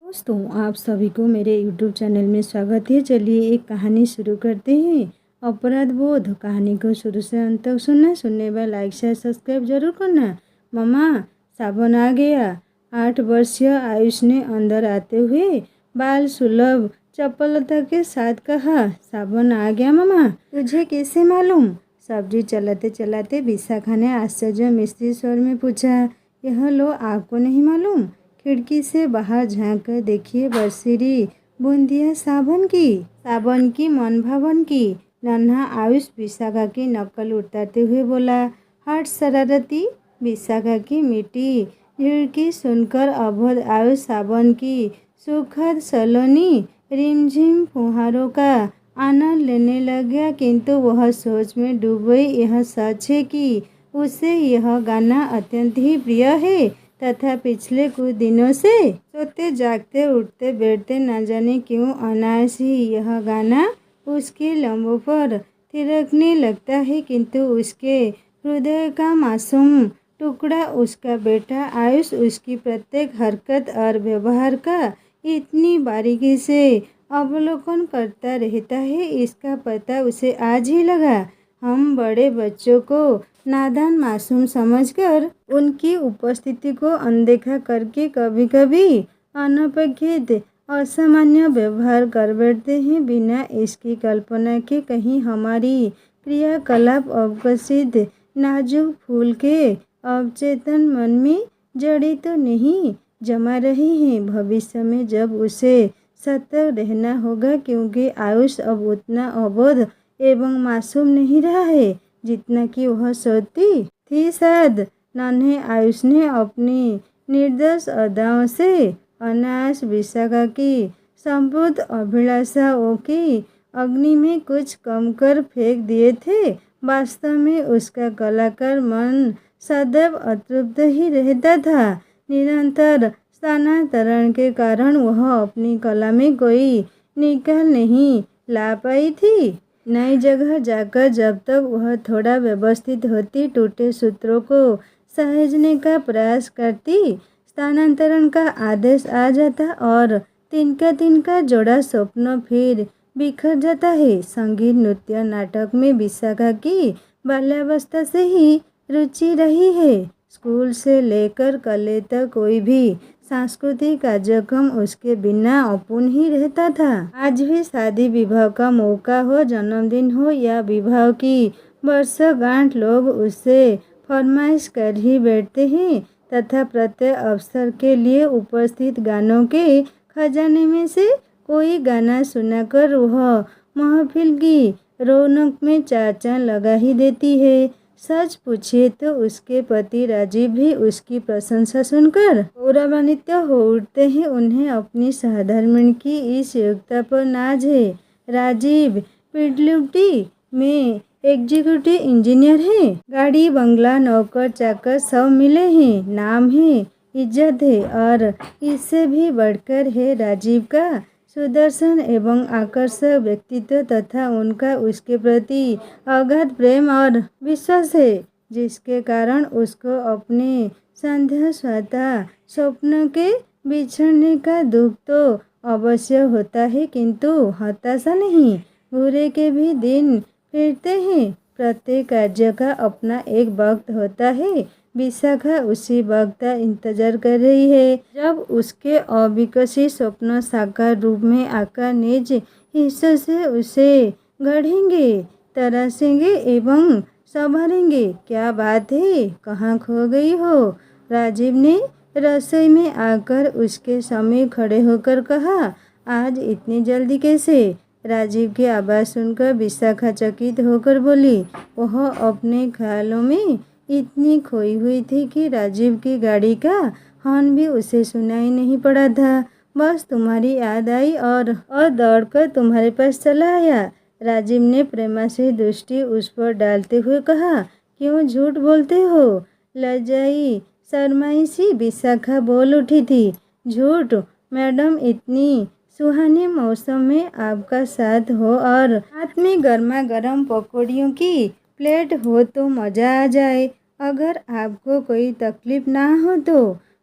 दोस्तों, आप सभी को मेरे YouTube चैनल में स्वागत है। चलिए एक कहानी शुरू करते हैं। अपराध बोध। कहानी को शुरू से अंत तक सुनने पर लाइक शेयर सब्सक्राइब जरूर करना। मम्मा, सावन आ गया। 8 वर्षीय आयुष ने अंदर आते हुए बाल सुलभ चपलता के साथ कहा, सावन आ गया मम्मा, तुझे कैसे मालूम? सब्जी चलाते चलाते विशाखा ने आश्चर्य मिश्रित स्वर में पूछा, यह लो आपको नहीं मालूम? खिड़की से बाहर झांक कर देखिए, बरसीरी बूंदियाँ सावन की मन भावन की। नन्हा आयुष विशाखा की नकल उतारते हुए बोला। हट शरारती। विशाखा की मीठी झिड़की सुनकर अबोध आयुष सावन की सुखद सलोनी रिमझिम फुहारों का आनंद लेने लग गया, किंतु वह सोच में डूब गई। यह सच है कि उसे यह गाना अत्यंत ही प्रिय है तथा पिछले कुछ दिनों से सोते जागते उठते बैठते न जाने क्यों अनायास ही यह गाना उसके लंबों पर थिरकने लगता है, किंतु उसके हृदय का मासूम टुकड़ा उसका बेटा आयुष उसकी प्रत्येक हरकत और व्यवहार का इतनी बारीकी से अवलोकन करता रहता है, इसका पता उसे आज ही लगा। हम बड़े बच्चों को नादान मासूम समझकर उनकी उपस्थिति को अनदेखा करके कभी कभी अनपेक्षित असामान्य व्यवहार कर बैठते हैं, बिना इसकी कल्पना के कहीं हमारी क्रियाकलाप अविकसित नाजुक फूल के अवचेतन मन में जड़ी तो नहीं जमा रही हैं। भविष्य में जब उसे सतर्क रहना होगा, क्योंकि आयुष अब उतना अबोध एवं मासूम नहीं रहा है जितना कि वह सोचती थी। शायद नन्हे आयुष ने अपनी निर्दोष अदाओं से अनायास विशाखा की संपूर्ण अभिलाषाओं की अग्नि में कुछ कम कर फेंक दिए थे। वास्तव में उसका कलाकार मन सदैव अतृप्त ही रहता था। निरंतर स्थानांतरण के कारण वह अपनी कला में कोई निकाल नहीं ला पाई थी। नई जगह जाकर जब तक वह थोड़ा व्यवस्थित होती, टूटे सूत्रों को सहेजने का प्रयास करती, स्थानांतरण का आदेश आ जाता और तिनका जोड़ा स्वप्न फिर बिखर जाता है। संगीत, नृत्य, नाटक में विशाखा की बाल्यावस्था से ही रुचि रही है। स्कूल से लेकर कॉलेज तक कोई भी सांस्कृतिक कार्यक्रम उसके बिना अपूर्ण ही रहता था। आज भी शादी विवाह का मौका हो, जन्मदिन हो या विवाह की वर्षगांठ, लोग उससे फरमाइश कर ही बैठते हैं तथा प्रत्येक अवसर के लिए उपस्थित गानों के खजाने में से कोई गाना सुनाकर वह महफिल की रौनक में चार चांद लगा ही देती है। सच पूछिए तो उसके पति राजीव भी उसकी प्रशंसा सुनकर गौरवान्वित हो उठते हैं। उन्हें अपनी सहधर्मिणी की इस योग्यता पर नाज है। राजीव पीडब्ल्यूडी में एग्जीक्यूटिव इंजीनियर है। गाड़ी बंगला नौकर चाकर सब मिले हैं। नाम है, इज्जत है और इससे भी बढ़कर है राजीव का सुदर्शन एवं आकर्षक व्यक्तित्व तथा उनका उसके प्रति अगाध प्रेम और विश्वास है, जिसके कारण उसको अपने संध्या स्वतः स्वप्न के बिछड़ने का दुख तो अवश्य होता है, किंतु हताशा नहीं। बुरे के भी दिन फिरते हैं। प्रत्येक कार्य का अपना एक वक्त होता है। विशाखा उसी वक्त का इंतजार कर रही है जब उसके अविकसित स्वप्न साकार रूप में आकर निज हिस्सों से उसे गढ़ेंगे, तराशेंगे एवं संभालेंगे। क्या बात है, कहाँ खो गई हो? राजीव ने रसोई में आकर उसके सामने खड़े होकर कहा, आज इतनी जल्दी कैसे? राजीव की आवाज़ सुनकर विशाखा चकित होकर बोली। वह अपने ख्यालों में इतनी खोई हुई थी कि राजीव की गाड़ी का हॉर्न भी उसे सुनाई नहीं पड़ा था। बस तुम्हारी याद आई और दौड़कर तुम्हारे पास चला आया। राजीव ने प्रेमा से दृष्टि उस पर डालते हुए कहा, क्यों झूठ बोलते हो? लज्जाई शर्माई सी विशाखा बोल उठी थी। झूठ मैडम, इतनी सुहाने मौसम में आपका साथ हो और हाथ में गर्मा गर्म पकौड़ियों की प्लेट हो तो मज़ा आ जाए। अगर आपको कोई तकलीफ ना हो तो।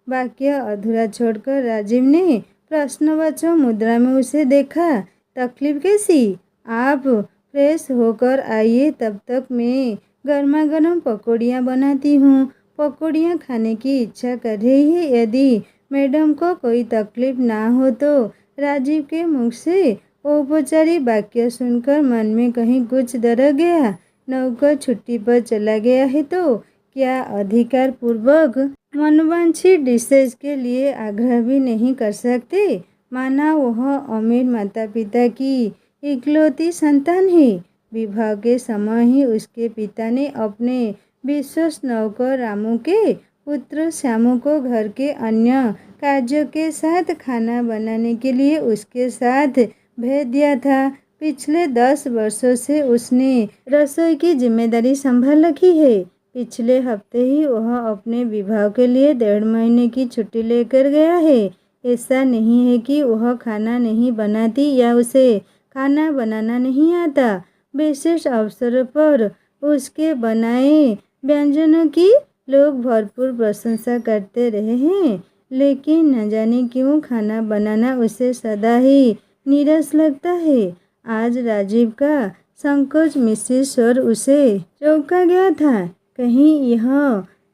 वाक्य अधूरा छोड़कर राजीव ने प्रश्नवाचक मुद्रा में उसे देखा। तकलीफ कैसी? आप फ्रेश होकर आइए, तब तक मैं गर्मा गर्म पकौड़ियाँ बनाती हूँ। पकौड़ियाँ खाने की इच्छा कर रही है। यदि मैडम को कोई तकलीफ ना हो तो। राजीव के मुख से औपचारिक वाक्य सुनकर मन में कहीं कुछ डर गया। नौकर छुट्टी पर चला गया है तो क्या अधिकार पूर्वक मनवांछित डिशेज के लिए आग्रह भी नहीं कर सकते? माना वह अमीर माता पिता की इकलौती संतान है। विवाह के समय ही उसके पिता ने अपने विश्वस्त नौकर रामू के पुत्र श्यामू को घर के अन्य कार्यों के साथ खाना बनाने के लिए उसके साथ भेज दिया था। पिछले 10 वर्षों से उसने रसोई की जिम्मेदारी संभाल रखी है। पिछले हफ्ते ही वह अपने विवाह के लिए 1.5 महीने की छुट्टी लेकर गया है। ऐसा नहीं है कि वह खाना नहीं बनाती या उसे खाना बनाना नहीं आता। विशेष अवसरों पर उसके बनाए व्यंजनों की लोग भरपूर प्रशंसा करते रहे हैं, लेकिन न जाने क्यों खाना बनाना उसे सदा ही नीरस लगता है। आज राजीव का संकोच मिश्रित स्वर उसे चौंका गया था। कहीं यह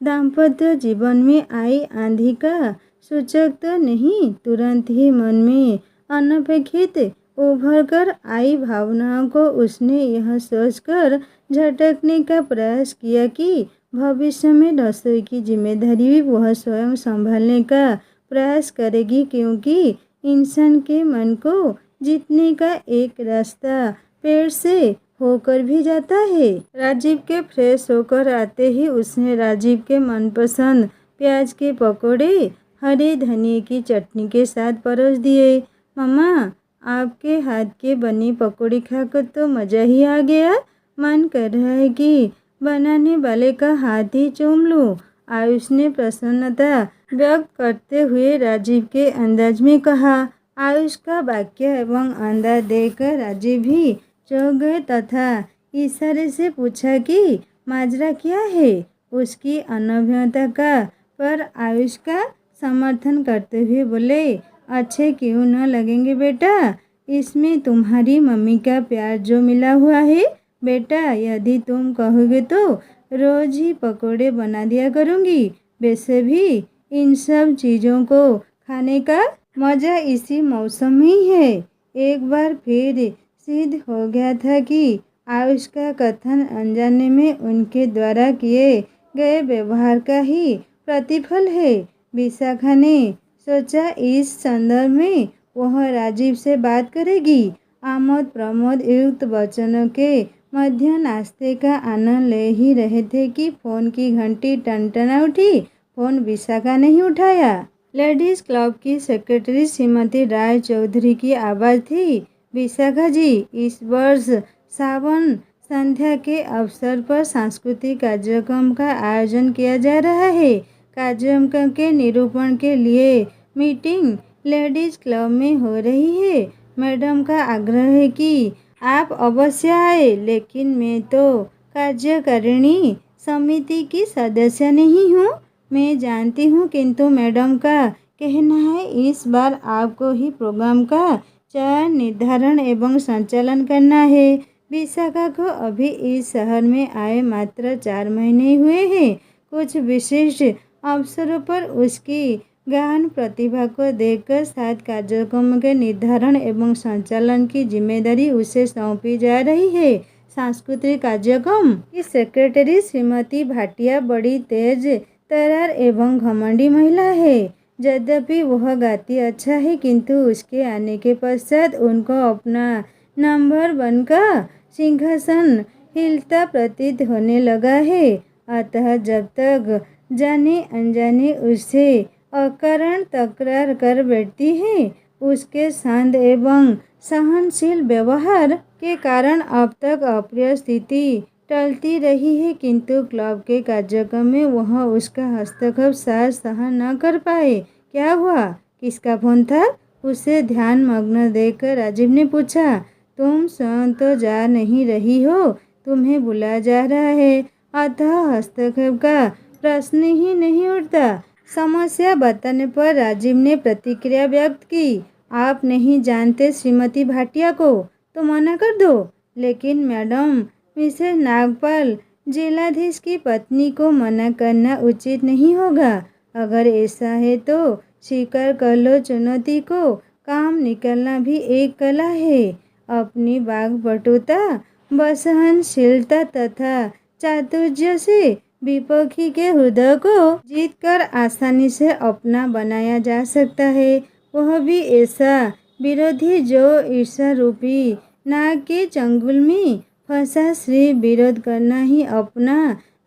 दाम्पत्य जीवन में आई आंधी का सूचक तो नहीं? तुरंत ही मन में अनपेक्षित उभर कर आई भावनाओं को उसने यह सोचकर झटकने का प्रयास किया कि भविष्य में रसोई की जिम्मेदारी भी वह स्वयं संभालने का प्रयास करेगी, क्योंकि इंसान के मन को जीतने का एक रास्ता पेड़ से होकर भी जाता है। राजीव के फ्रेश होकर आते ही उसने राजीव के मनपसंद प्याज के पकोड़े हरे धनिए की चटनी के साथ परोस दिए। मम्मा, आपके हाथ के बनी पकौड़ी खाकर तो मज़ा ही आ गया। मन कर रहा है कि बनाने वाले का हाथ ही चूम लूं। आयुष ने प्रसन्नता व्यक्त करते हुए राजीव के अंदाज में कहा। आयुष का वाक्य एवं अंदाज देखकर राजीव भी चौंक गए तथा इशारे से पूछा कि माजरा क्या है। उसकी अनभिज्ञता का पर आयुष का समर्थन करते हुए बोले, अच्छे क्यों न लगेंगे बेटा, इसमें तुम्हारी मम्मी का प्यार जो मिला हुआ है। बेटा, यदि तुम कहोगे तो रोज ही पकोड़े बना दिया करूँगी। वैसे भी इन सब चीज़ों को खाने का मज़ा इसी मौसम में ही है। एक बार फिर सिद्ध हो गया था कि आयुष का कथन अनजाने में उनके द्वारा किए गए व्यवहार का ही प्रतिफल है। विशाखा ने सोचा इस संदर्भ में वह राजीव से बात करेगी। आमोद प्रमोद युक्त वचनों के मध्य नाश्ते का आनंद ले ही रहे थे कि फोन की घंटी टनटना उठी। फोन विशाखा नहीं उठाया। लेडीज क्लब की सेक्रेटरी श्रीमती राय चौधरी की आवाज़ थी। विशाखा जी, इस वर्ष सावन संध्या के अवसर पर सांस्कृतिक कार्यक्रम का आयोजन किया जा रहा है। कार्यक्रम के निरूपण के लिए मीटिंग लेडीज क्लब में हो रही है। मैडम का आग्रह है कि आप अवश्य आए, लेकिन मैं तो कार्यकारिणी समिति की सदस्य नहीं हूँ। मैं जानती हूँ, किंतु मैडम का कहना है इस बार आपको ही प्रोग्राम का चयन, निर्धारण एवं संचालन करना है। विशाखा को अभी इस शहर में आए मात्र 4 महीने हुए हैं। कुछ विशिष्ट अवसरों पर उसकी गहन प्रतिभा को देखकर शायद कार्यक्रम के निर्धारण एवं संचालन की जिम्मेदारी उसे सौंपी जा रही है। सांस्कृतिक कार्यक्रम की सेक्रेटरी श्रीमती भाटिया बड़ी तेज तर्रार एवं घमंडी महिला है। यद्यपि वह गाती अच्छा है, किंतु उसके आने के पश्चात उनको अपना नंबर बनकर सिंहासन हिलता प्रतीत होने लगा है। अतः जब तक जाने अनजाने उससे अकारण तकरार कर बैठती है, उसके शांत एवं सहनशील व्यवहार के कारण अब तक अप्रिय स्थिति टलती रही है, किंतु क्लब के कार्यक्रम में वह उसका हस्तक्षेप शायद सहन न कर पाए। क्या हुआ? किसका फोन था? उसे ध्यान मग्न देखकर राजीव ने पूछा। तुम स्वयं तो जा नहीं रही हो, तुम्हें बुलाया जा रहा है, अतः हस्तक्षेप का प्रश्न ही नहीं उठता। समस्या बताने पर राजीव ने प्रतिक्रिया व्यक्त की। आप नहीं जानते श्रीमती भाटिया को तो मना कर दो। लेकिन मैडम, मिसेस नागपाल, जिलाधीश की पत्नी को मना करना उचित नहीं होगा। अगर ऐसा है तो स्वीकार कर लो चुनौती को। काम निकालना भी एक कला है। अपनी वाक्पटुता, सहनशीलता तथा चातुर्य से विपक्षी के हृदय को जीतकर आसानी से अपना बनाया जा सकता है। वह भी ऐसा विरोधी जो ईर्ष्या रूपी नाग के चंगुल में फंसा श्री विरोध करना ही अपना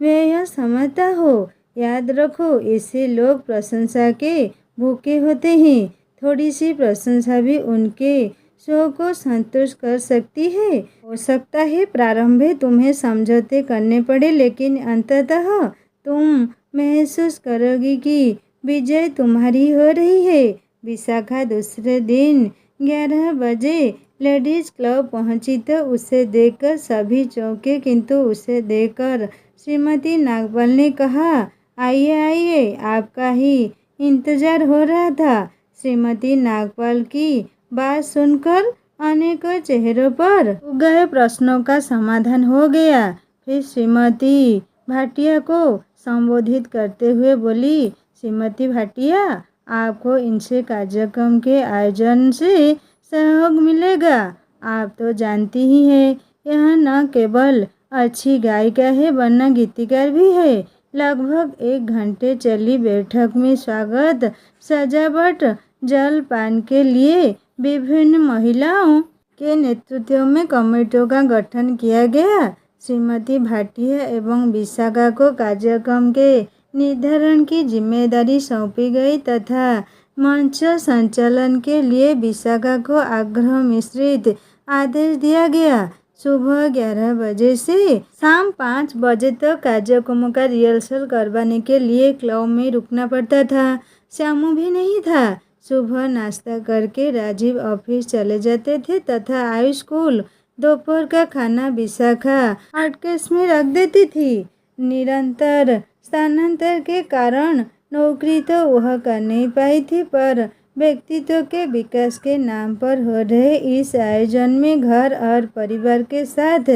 व्यय समझता हो। याद रखो, ऐसे लोग प्रशंसा के भूखे होते हैं। थोड़ी सी प्रशंसा भी उनके शो को संतुष्ट कर सकती है। हो सकता है प्रारंभ में तुम्हें समझौते करने पड़े, लेकिन अंततः तुम महसूस करोगी कि विजय तुम्हारी हो रही है। विशाखा दूसरे दिन 11 बजे लेडीज क्लब पहुंची तो उसे देखकर सभी चौंके, किंतु उसे देखकर श्रीमती नागपाल ने कहा, आइए आइए, आपका ही इंतजार हो रहा था। श्रीमती नागपाल की बात सुनकर अनेकों चेहरों पर उगए प्रश्नों का समाधान हो गया। फिर श्रीमती भाटिया को संबोधित करते हुए बोली, श्रीमती भाटिया, आपको इनसे कार्यक्रम के आयोजन से सहयोग मिलेगा। आप तो जानती ही हैं, यह न केवल अच्छी गायिका है वरना गीतिकार भी है। लगभग 1 घंटे चली बैठक में स्वागत, सजावट, जलपान के लिए विभिन्न महिलाओं के नेतृत्व में कमेटियों का गठन किया गया। श्रीमती भाटिया एवं विशाखा को कार्यक्रम के निर्धारण की जिम्मेदारी सौंपी गई तथा मंच संचालन के लिए विशाखा को आग्रह मिश्रित आदेश दिया गया। सुबह 11 बजे से शाम 5 बजे तक कार्यक्रमों का रिहर्सल करवाने के लिए क्लब में रुकना पड़ता था। श्यामू भी नहीं था। सुबह नाश्ता करके राजीव ऑफिस चले जाते थे तथा आयुष स्कूल। दोपहर का खाना विशाखा हॉटकेस में रख देती थी। निरंतर स्थानांतर के कारण नौकरी तो वह कर नहीं पाई थी, पर व्यक्तित्व के विकास के नाम पर हो रहे इस आयोजन में घर और परिवार के साथ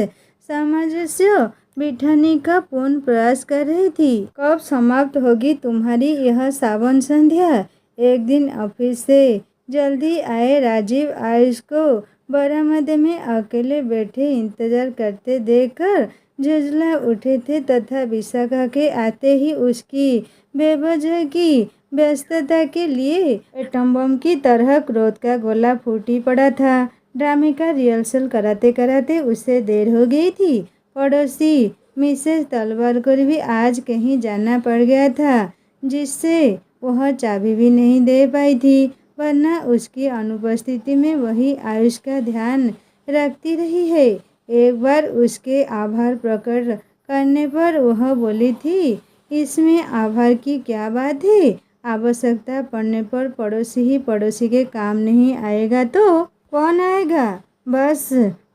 सामंजस्य बिठाने का पूर्ण प्रयास कर रही थी। कब समाप्त होगी तुम्हारी यह सावन संध्या? एक दिन ऑफिस से जल्दी आए राजीव आयुष को बरामदे में अकेले बैठे इंतजार करते देखकर झुंझला उठे थे तथा विशाखा के आते ही उसकी बेवजह की व्यस्तता के लिए एटम बम की तरह क्रोध का गोला फूटी पड़ा था। ड्रामे का रिहर्सल कराते कराते उसे देर हो गई थी। पड़ोसी मिसेस तलवार को भी आज कहीं जाना पड़ गया था, जिससे वह चाबी भी नहीं दे पाई थी, वरना उसकी अनुपस्थिति में वही आयुष का ध्यान रखती रही है। एक बार उसके आभार प्रकट करने पर वह बोली थी, इसमें आभार की क्या बात है? आवश्यकता पड़ने पर पड़ोसी ही पड़ोसी के काम नहीं आएगा तो कौन आएगा? बस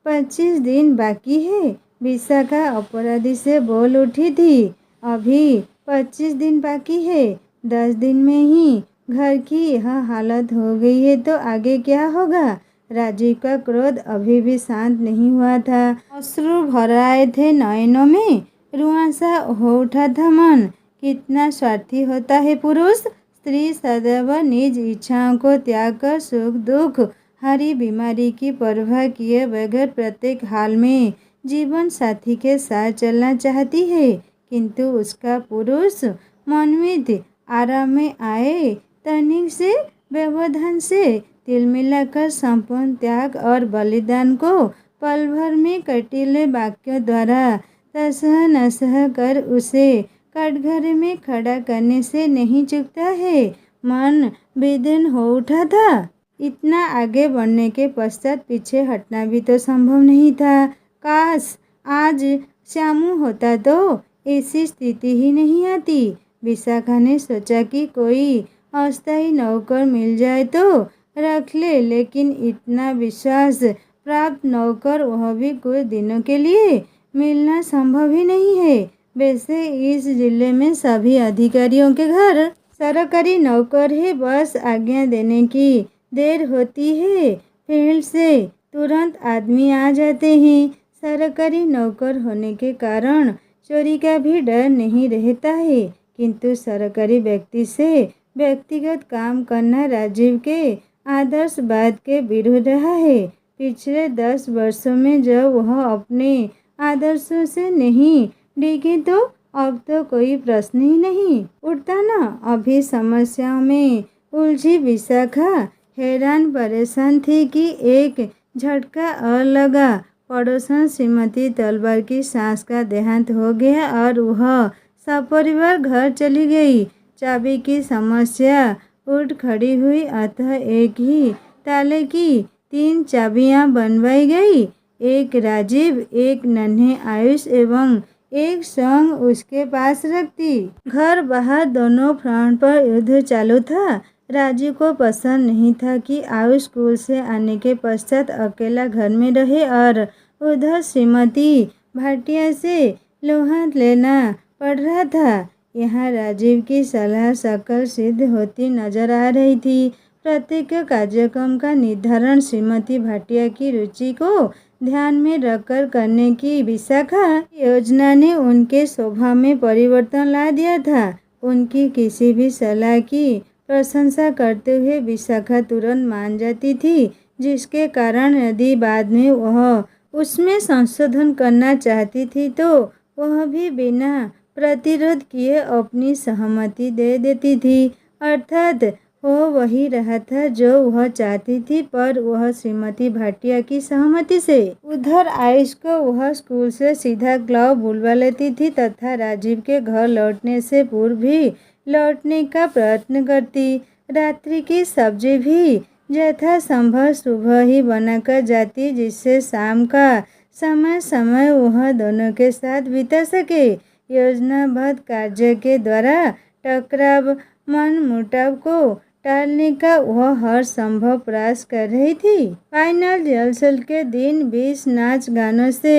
25 दिन बाकी है। विशाखा अपराधी से बोल उठी थी। अभी 25 दिन बाकी है। 10 दिन में ही घर की यह हालत हो गई है तो आगे क्या होगा? राजीव का क्रोध अभी भी शांत नहीं हुआ था। अश्रु भर आए थे नयनों में। रुआंसा हो उठा था मन। कितना स्वार्थी होता है पुरुष। स्त्री सदैव निज इच्छाओं को त्याग कर सुख दुख, हरी बीमारी की परवाह किए बगैर प्रत्येक हाल में जीवन साथी के साथ चलना चाहती है, किंतु उसका पुरुष मनमित आराम में आए तनिक से व्यवधान से तिल मिलाकर संपूर्ण त्याग और बलिदान को पल भर में कटीले वाक्यों द्वारा तसह नसह कर उसे कटघरे में खड़ा करने से नहीं चूकता है। मन बेदन हो उठा था। इतना आगे बढ़ने के पश्चात पीछे हटना भी तो संभव नहीं था। काश आज श्यामू होता तो ऐसी स्थिति ही नहीं आती। विशाखा ने सोचा कि कोई अस्थायी नौकर मिल जाए तो रख ले, लेकिन इतना विश्वास प्राप्त नौकर, वह भी कुछ दिनों के लिए, मिलना संभव ही नहीं है। वैसे इस जिले में सभी अधिकारियों के घर सरकारी नौकर है, बस आज्ञा देने की देर होती है, फील्ड से तुरंत आदमी आ जाते हैं। सरकारी नौकर होने के कारण चोरी का भी डर नहीं रहता है, किंतु सरकारी व्यक्ति से व्यक्तिगत काम करना राजीव के आदर्शवाद के विरुद्ध रहा है। पिछले 10 वर्षों में जब वह अपने आदर्शों से नहीं डिगे तो अब तो कोई प्रश्न ही नहीं उठता ना। अभी समस्याओं में उलझी विशाखा हैरान परेशान थी कि एक झटका और लगा। पड़ोसन श्रीमती तलवार की सास का देहांत हो गया और वह सपरिवार घर चली गई। चाबी की समस्या उठ खड़ी हुई, अतः एक ही ताले की 3 चाबियां बनवाई गई, एक राजीव, एक नन्हे आयुष एवं एक संग उसके पास रखती। घर बाहर दोनों फ्रंट पर युद्ध चालू था। राजीव को पसंद नहीं था कि आयुष स्कूल से आने के पश्चात अकेला घर में रहे और उधर श्रीमती भाटिया से लोहा लेना पड़ रहा था। यहाँ राजीव की सलाह सकल सिद्ध होती नजर आ रही थी। प्रत्येक कार्यक्रम का निर्धारण श्रीमती भाटिया की रुचि को ध्यान में रखकर करने की विशाखा योजना ने उनके स्वभाव में परिवर्तन ला दिया था। उनकी किसी भी सलाह की प्रशंसा करते हुए विशाखा तुरंत मान जाती थी, जिसके कारण यदि बाद में वह उसमें संशोधन करना चाहती थी तो वह भी बिना प्रतिरोध किए अपनी सहमति दे देती थी। अर्थात हो वही रहा था जो वह चाहती थी, पर वह श्रीमती भाटिया की सहमति से। उधर आयुष को वह स्कूल से सीधा क्लब बुलवा लेती थी तथा राजीव के घर लौटने से पूर्व भी लौटने का प्रयत्न करती। रात्रि की सब्जी भी यथासंभव सुबह ही बनाकर जाती, जिससे शाम का समय वह दोनों के साथ बिता सके। योजनाबद्ध कार्य के द्वारा टकराव मन मुटाव को टालने का वह हर संभव प्रयास कर रही थी। फाइनल रिहर्सल के दिन 20 नाच गानों से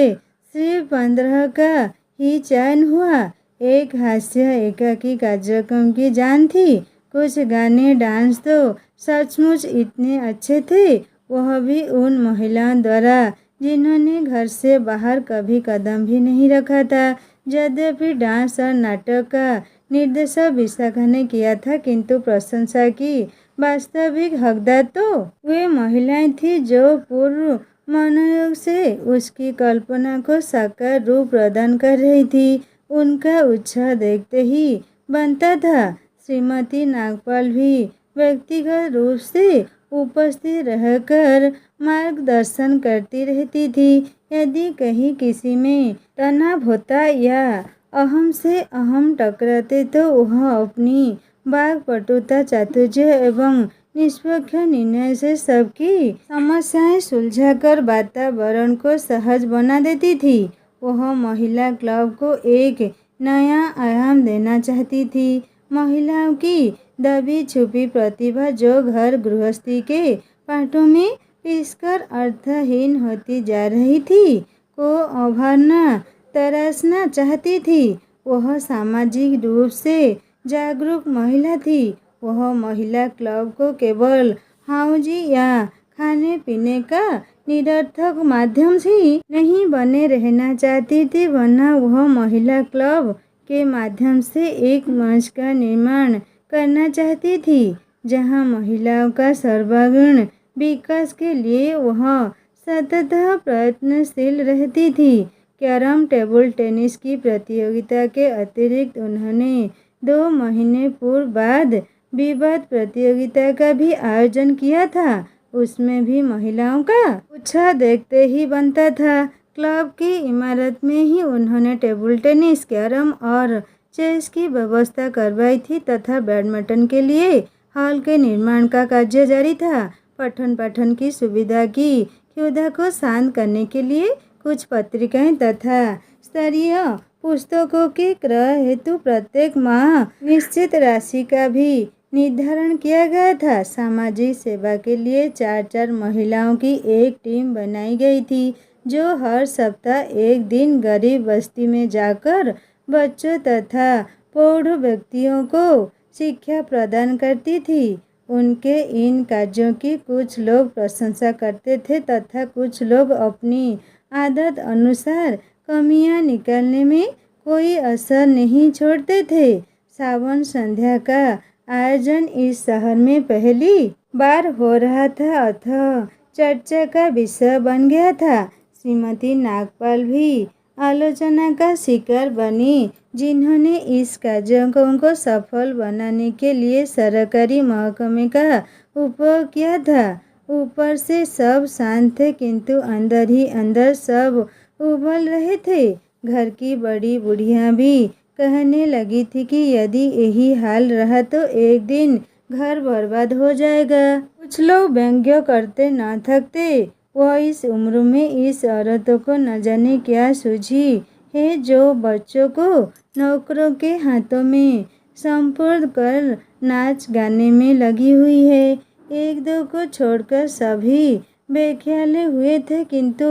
सिर्फ 15 का ही चयन हुआ। एक हास्य एकाकी कार्यक्रम की जान थी। कुछ गाने डांस तो सचमुच इतने अच्छे थे, वह भी उन महिलाओं द्वारा जिन्होंने घर से बाहर कभी कदम भी नहीं रखा था। यद्यपि डांस और नाटक का निर्देशक विशाखा ने किया था, किंतु प्रशंसा की वास्तविक हकदार तो वे महिलाएं थी जो पूर्व मनोयोग से उसकी कल्पना को साकार रूप प्रदान कर रही थी। उनका उत्साह देखते ही बनता था। श्रीमती नागपाल भी व्यक्तिगत रूप से उपस्थित रहकर मार्गदर्शन करती रहती थी। यदि कहीं किसी में तनाव होता या अहम से अहम टकराते तो वह अपनी वाक्पटुता, चातुर्य एवं निष्पक्ष निर्णय से सबकी समस्याएं सुलझाकर वातावरण को सहज बना देती थी। वह महिला क्लब को एक नया आयाम देना चाहती थी। महिलाओं की दबी छुपी प्रतिभा जो घर गृहस्थी के पाठों में पिसकर अर्थहीन होती जा रही थी, को उभारना तराशना चाहती थी। वह सामाजिक रूप से जागरूक महिला थी। वह महिला क्लब को केवल हाउजी या खाने पीने का निरर्थक माध्यम ही नहीं बने रहना चाहती थी, वरना वह महिला क्लब के माध्यम से एक मंच का निर्माण करना चाहती थी, जहां महिलाओं का सर्वांगीण विकास के लिए वह सतत प्रयत्नशील रहती थी। कैरम टेबल टेनिस की प्रतियोगिता के अतिरिक्त उन्होंने 2 महीने पूर्व वाद विवाद प्रतियोगिता का भी आयोजन किया था। उसमें भी महिलाओं का उत्साह देखते ही बनता था। क्लब की इमारत में ही उन्होंने टेबल टेनिस, कैरम और चेस की व्यवस्था करवाई थी तथा बैडमिंटन के लिए हॉल के निर्माण का कार्य जारी था। पठन पाठन की सुविधा की क्षुधा को शांत करने के लिए कुछ पत्रिकाएं तथा स्तरीय पुस्तकों के क्रय हेतु प्रत्येक माह निश्चित राशि का भी निर्धारण किया गया था। सामाजिक सेवा के लिए 4-4 महिलाओं की एक टीम बनाई गई थी, जो हर सप्ताह एक दिन गरीब बस्ती में जाकर बच्चों तथा प्रौढ़ व्यक्तियों को शिक्षा प्रदान करती थी। उनके इन कार्यों की कुछ लोग प्रशंसा करते थे तथा कुछ लोग अपनी आदत अनुसार कमियां निकालने में कोई असर नहीं छोड़ते थे। सावन संध्या का आयोजन इस शहर में पहली बार हो रहा था अतः चर्चा का विषय बन गया था। श्रीमती नागपाल भी आलोचना का शिकार बनी, जिन्होंने इस कार्यक्रम को सफल बनाने के लिए सरकारी महकमे का उपयोग किया था। ऊपर से सब शांत थे किंतु अंदर ही अंदर सब उबल रहे थे। घर की बड़ी बुढ़िया भी कहने लगी थी कि यदि यही हाल रहा तो एक दिन घर बर्बाद हो जाएगा। कुछ लोग व्यंग्य करते न थकते। वह इस उम्र में इस औरतों को न जाने क्या सूझी है जो बच्चों को नौकरों के हाथों में संपूर्ण कर नाच गाने में लगी हुई है। एक दो को छोड़कर सभी बेख्याले हुए थे किंतु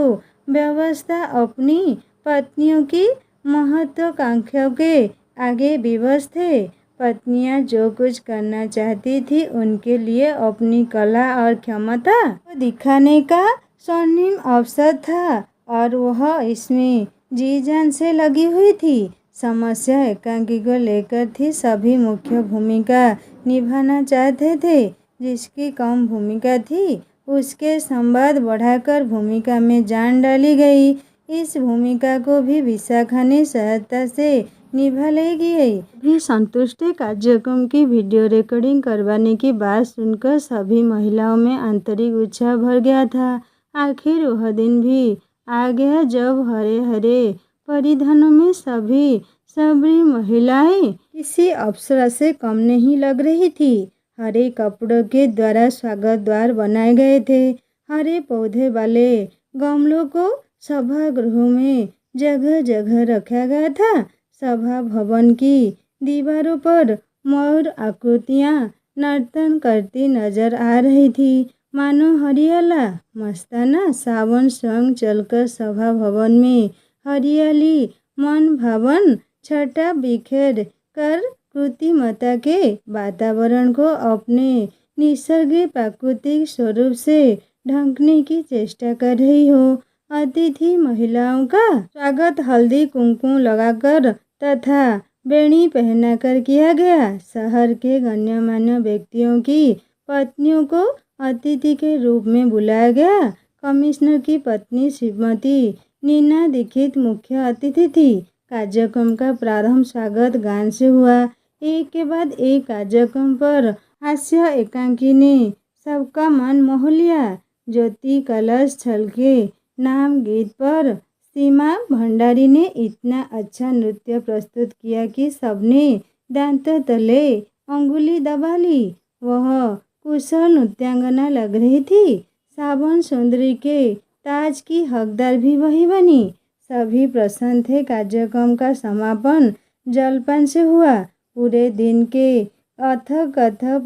व्यवस्था अपनी पत्नियों की महत्वाकांक्षाओं के आगे विवश थे। पत्नियां जो कुछ करना चाहती थी उनके लिए अपनी कला और क्षमता को दिखाने का स्वर्णिम अवसर था और वह इसमें जी जान से लगी हुई थी। समस्या एकांकी को लेकर थी। सभी मुख्य भूमिका निभाना चाहते थे। जिसकी कम भूमिका थी उसके संवाद बढ़ाकर भूमिका में जान डाली गई। इस भूमिका को भी विशाखा ने सहजता से निभा लेगी। भी संतुष्ट कार्यक्रम की वीडियो रिकॉर्डिंग करवाने की बात सुनकर सभी महिलाओं में आंतरिक उत्साह भर गया था। आखिर वह दिन भी आ गया जब हरे हरे परिधानों में सभी सबरी महिलाएं किसी अप्सरा से कम नहीं लग रही थी। हरे कपड़ों के द्वारा स्वागत द्वार बनाए गए थे। हरे पौधे वाले गमलों को सभागृहों में जगह जगह रखा गया था। सभा भवन की दीवारों पर मयूर आकृतियां नर्तन करती नजर आ रही थी। मानो हरियाला मस्ताना सावन संग चलकर सभा भवन में हरियाली मन भावन छटा बिखेर कर कृतिमता के वातावरण को अपने निसर्ग प्राकृतिक स्वरूप से ढंकने की चेष्टा कर रही हो। अतिथि महिलाओं का स्वागत हल्दी कुमकुम लगाकर तथा बेणी पहनाकर किया गया। शहर के गण्यमान्य व्यक्तियों की पत्नियों को अतिथि के रूप में बुलाया गया। कमिश्नर की पत्नी श्रीमती नीना दीक्षित मुख्य अतिथि थी। कार्यक्रम का प्रारंभ स्वागत गान से हुआ। एक के बाद एक कार्यक्रम पर हास्य एकांकी ने सबका मन मोह लिया। ज्योति कलश छलके नाम गीत पर सीमा भंडारी ने इतना अच्छा नृत्य प्रस्तुत किया कि सबने दांतों तले अंगुली दबा ली। वह कुशल नृत्यांगना लग रही थी। सावन सुंदरी के ताज की हकदार भी वही बनी। सभी प्रसन्न थे। कार्यक्रम का समापन जलपान से हुआ। पूरे दिन के अथक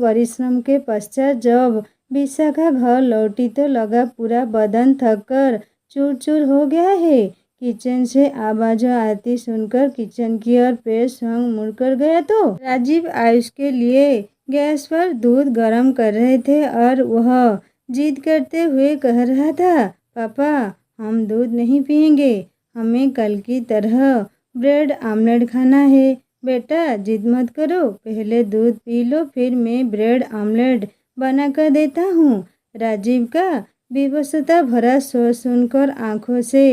परिश्रम के पश्चात जब विशाखा घर लौटी तो लगा पूरा बदन थक कर चूर चूर हो गया है। किचन से आवाज़ें आती सुनकर किचन की ओर पैर संग मुड़कर गया तो राजीव आयुष के लिए गैस पर दूध गर्म कर रहे थे और वह जिद करते हुए कह रहा था, पापा हम दूध नहीं पिएंगे, हमें कल की तरह ब्रेड आमलेट खाना है। बेटा जिद मत करो, पहले दूध पी लो फिर मैं ब्रेड आमलेट बना कर देता हूँ। राजीव का विवशता भरा स्वर सुनकर आंखों से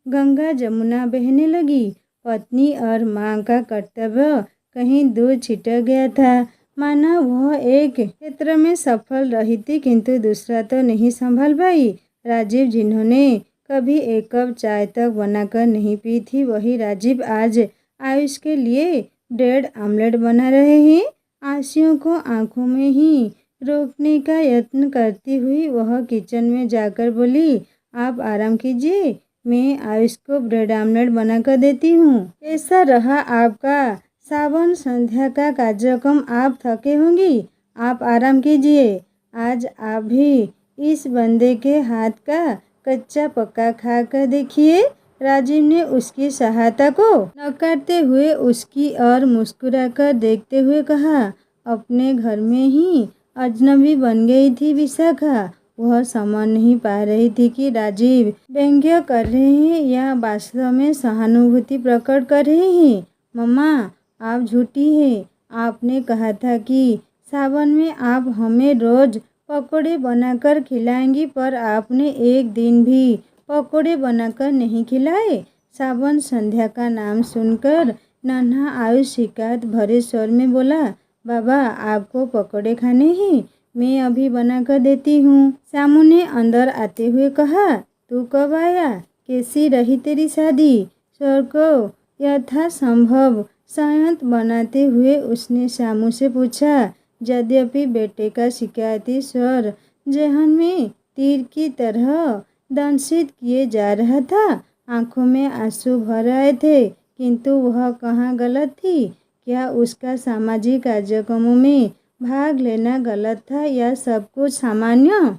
गंगा जमुना बहने लगी। पत्नी और माँ का कर्तव्य कहीं दूर छिटक गया था। माना वह एक क्षेत्र में सफल रही थी किंतु दूसरा तो नहीं संभाल पाई। राजीव जिन्होंने कभी एक कप चाय तक बनाकर नहीं पी थी, वही राजीव आज आयुष के लिए ब्रेड आमलेट बना रहे हैं। आंसुओं को आंखों में ही रोकने का यत्न करती हुई वह किचन में जाकर बोली, आप आराम कीजिए, मैं आयुष को ब्रेड आमलेट बनाकर देती हूँ। कैसा रहा आपका सावन संध्या का कार्यक्रम? आप थके होंगी, आप आराम कीजिए। आज आप भी इस बंदे के हाथ का कच्चा पक्का खा कर देखिए। राजीव ने उसकी सहायता को नकारते हुए उसकी ओर मुस्कुराकर देखते हुए कहा, अपने घर में ही अजनबी बन गई थी विशाखा। वह समझ नहीं पा रही थी कि राजीव व्यंग्य कर रहे हैं या वास्तव में सहानुभूति प्रकट कर रहे हैं। मम्मा, आप झूठी हैं। आपने कहा था कि सावन में आप हमें रोज पकौड़े बनाकर खिलाएंगी, पर आपने एक दिन भी पकौड़े बनाकर नहीं खिलाए। सावन संध्या का नाम सुनकर नन्हा आयुष शिकायत भरे स्वर में बोला, बाबा, आपको पकौड़े खाने हैं? मैं अभी बनाकर देती हूँ। श्यामू ने अंदर आते हुए कहा, तू कब आया? कैसी रही तेरी शादी? स्वर को यथासंभव संयत बनाते हुए उसने श्यामू से पूछा। यद्यपि बेटे का शिकायती स्वर जहन में तीर की तरह दंशित किए जा रहा था, आंखों में आंसू भर आए थे, किंतु वह कहाँ गलत थी? क्या उसका सामाजिक कार्यक्रमों में भाग लेना गलत था या सब कुछ सामान्य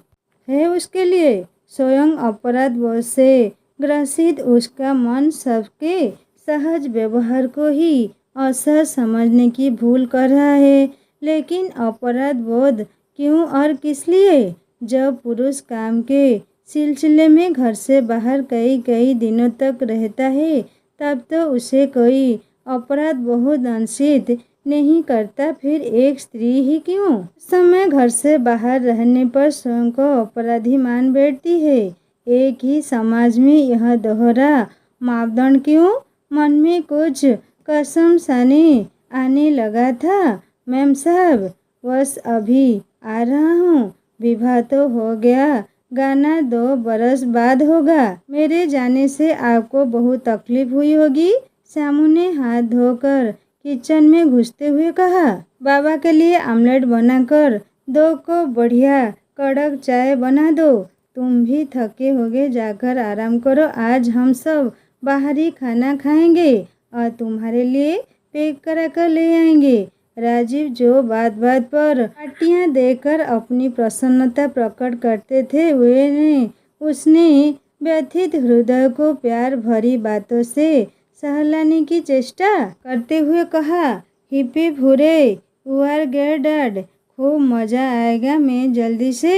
है उसके लिए? स्वयं अपराध बोध से ग्रसित उसका मन सबके सहज व्यवहार को ही असहज समझने की भूल कर रहा है। लेकिन अपराध बोध क्यों और किस लिए? जब पुरुष काम के सिलसिले में घर से बाहर कई कई दिनों तक रहता है, तब तो उसे कोई अपराध बहुत दंशित नहीं करता, फिर एक स्त्री ही क्यों समय घर से बाहर रहने पर स्वयं को अपराधी मान बैठती है? एक ही समाज में यह दोहरा मापदंड क्यों? मन में कुछ कसमसाने आने लगा था। मैम साहब, बस अभी आ रहा हूँ। विवाह तो हो गया, गाना 2 बरस बाद होगा। मेरे जाने से आपको बहुत तकलीफ हुई होगी। श्यामू ने हाथ धोकर किचन में घुसते हुए कहा, बाबा के लिए आमलेट बनाकर 2 को बढ़िया कड़क चाय बना दो। तुम भी थके होगे, जाकर आराम करो। आज हम सब बाहरी खाना खाएंगे और तुम्हारे लिए पैक करा कर ले आएंगे। राजीव जो बात बात पर पार्टियां देकर अपनी प्रसन्नता प्रकट करते थे, वे ने उसने व्यथित हृदय को प्यार भरी बातों से सहलाने की चेष्टा करते हुए कहा, हिप्पी भूरे, यू आर ग्रेट डैड। खूब मज़ा आएगा। मैं जल्दी से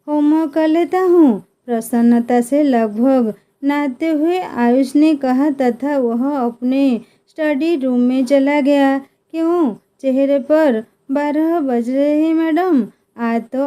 होमवर्क कर लेता हूँ। प्रसन्नता से लगभग नाचते हुए आयुष ने कहा तथा वह अपने स्टडी रूम में चला गया। क्यों चेहरे पर 12 बज रहे हैं मैडम? आज तो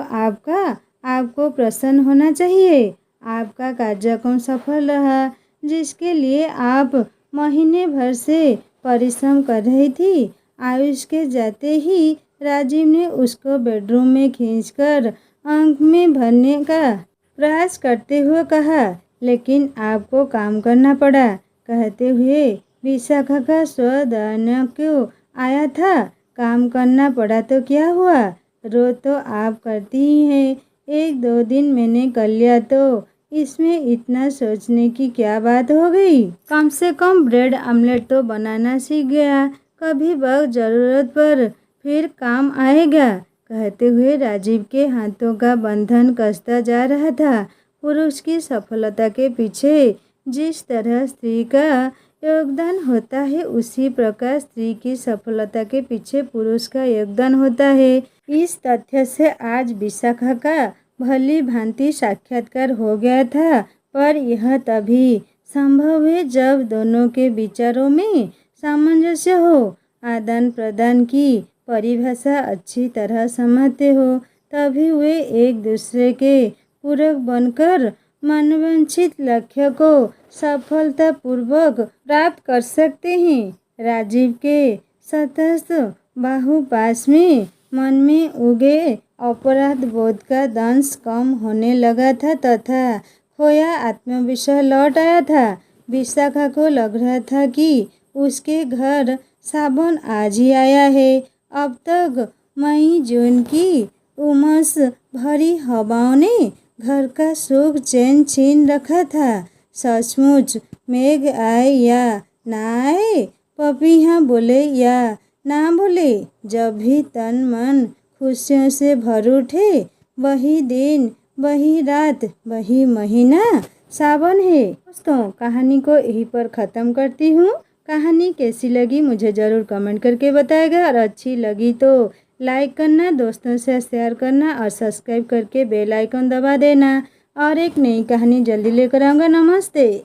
आपको प्रसन्न होना चाहिए। आपका कार्यक्रम सफल रहा, जिसके लिए आप महीने भर से परिश्रम कर रही थी। आयुष के जाते ही राजीव ने उसको बेडरूम में खींचकर आंख में भरने का प्रयास करते हुए कहा, लेकिन आपको काम करना पड़ा। कहते हुए विशाखा का स्वर दयनीय क्यों आया था। काम करना पड़ा तो क्या हुआ? रोज तो आप करती ही हैं। 1-2 दिन मैंने कर लिया तो इसमें इतना सोचने की क्या बात हो गई? कम से कम ब्रेड आमलेट तो बनाना सीख गया। कभी वक्त ज़रूरत पर फिर काम आएगा। कहते हुए राजीव के हाथों का बंधन कसता जा रहा था। पुरुष की सफलता के पीछे जिस तरह स्त्री का योगदान होता है, उसी प्रकार स्त्री की सफलता के पीछे पुरुष का योगदान होता है। इस तथ्य से आज विशाखा का भली भांति साक्षात्कार हो गया था, पर यह तभी संभव है जब दोनों के विचारों में सामंजस्य हो, आदान प्रदान की परिभाषा अच्छी तरह समझते हो, तभी वे एक दूसरे के पूरक बनकर मनोवांछित लक्ष्य को सफलतापूर्वक प्राप्त कर सकते हैं। राजीव के सतत बाहुपाश में मन में उगे अपराध बोध का दंश कम होने लगा था तथा खोया आत्मविश्वास लौट आया था। विशाखा को लग रहा था कि उसके घर सावन आज ही आया है। अब तक मई जून की उमस भरी हवाओं ने घर का सुख चैन छीन रखा था। सचमुच मेघ आए या ना आए, पपीहा बोले या ना बोले, जब भी तन मन खुशियों से भर उठे, वही दिन, वही रात, वही महीना सावन है। दोस्तों, कहानी को यहीं पर ख़त्म करती हूँ। कहानी कैसी लगी मुझे ज़रूर कमेंट करके बताएगा और अच्छी लगी तो लाइक करना, दोस्तों से शेयर करना और सब्सक्राइब करके बेल आइकन दबा देना। और एक नई कहानी जल्दी लेकर आऊँगा। नमस्ते।